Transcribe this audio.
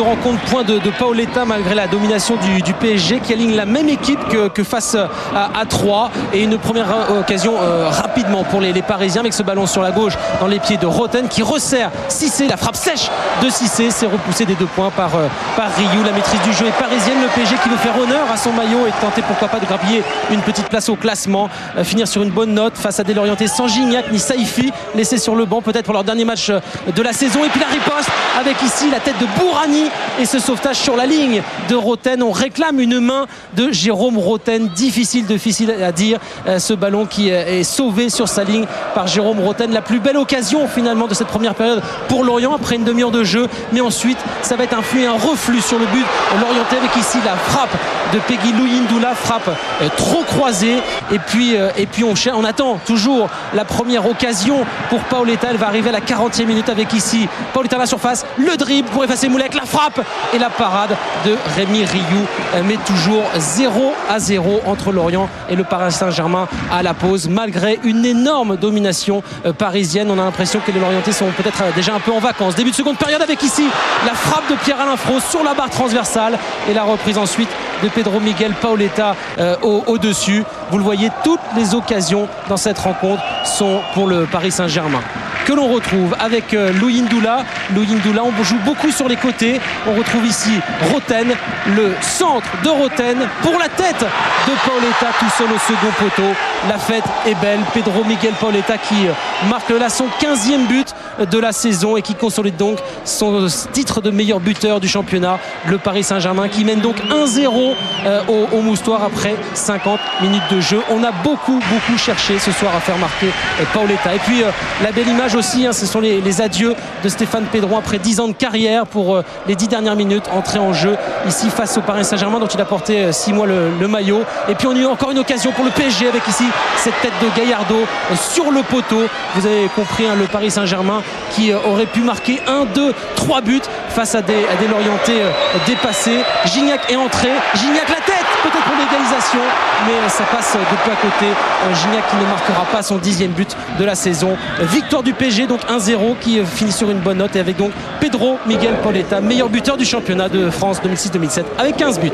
de rencontre, point de Paoletta malgré la domination du PSG qui aligne la même équipe que face à 3 et une première occasion rapidement pour les Parisiens avec ce ballon sur la gauche dans les pieds de Roten qui resserre Cissé, la frappe sèche de Cissé, c'est repoussé des 2 points par Rioux. La maîtrise du jeu est parisienne, le PSG qui veut faire honneur à son maillot et tenter pourquoi pas de grappiller une petite place au classement, finir sur une bonne note face à des Lorientais sans Gignac ni Saïfi laissés sur le banc peut-être pour leur dernier match de la saison. Et puis la riposte avec ici la tête de Bourani et ce sauvetage sur la ligne de Roten. On réclame une main de Jérôme Roten, difficile à dire, ce ballon qui est sauvé sur sa ligne par Jérôme Roten. La plus belle occasion finalement de cette première période pour Lorient après une demi-heure de jeu, mais ensuite ça va être un flux et un reflux sur le but lorientais avec ici la frappe de Peggy Louindoula, frappe trop croisée et puis on attend toujours la première occasion pour Paoletta. Elle va arriver à la 40e minute avec ici Paoletta à la surface, le dribble pour effacer Moulek, la frappe et la parade de Rémi Rioux, mais toujours 0-0 entre Lorient et le Paris Saint-Germain à la pause malgré une énorme domination parisienne. On a l'impression que les Lorientais sont peut-être déjà un peu en vacances. Début de seconde période avec ici la frappe de Pierre-Alain Fros sur la barre transversale et la reprise ensuite de Pedro Miguel Paoletta au-dessus. Vous le voyez, toutes les occasions dans cette rencontre sont pour le Paris Saint-Germain que l'on retrouve avec Louindoula. On joue beaucoup sur les côtés. On retrouve ici Roten, le centre de Roten pour la tête de Paoletta tout seul au second poteau. La fête est belle. Pedro Miguel Paoletta qui marque là son 15e but de la saison et qui consolide donc son titre de meilleur buteur du championnat. Le Paris Saint-Germain qui mène donc 1-0 au Moustoir après 50 minutes de jeu. On a beaucoup cherché ce soir à faire marquer Paoletta. Et puis la belle image aussi, ce sont les adieux de Stéphane Pedron après 10 ans de carrière pour les 10 dernières minutes, entrée en jeu ici face au Paris Saint-Germain dont il a porté 6 mois le maillot. Et puis on a eu encore une occasion pour le PSG avec ici cette tête de Gallardo sur le poteau. Vous avez compris, le Paris Saint-Germain qui aurait pu marquer 1, 2, 3 buts face à des Lorientais dépassés. Gignac est entré, Gignac la tête peut-être pour l'égalisation, mais ça passe de peu à côté. Gignac qui ne marquera pas son 10e but de la saison. Victoire du PSG donc 1-0 qui finit sur une bonne note et avec donc Pedro Miguel Paoletta, meilleur buteur du championnat de France 2006-2007 avec 15 buts.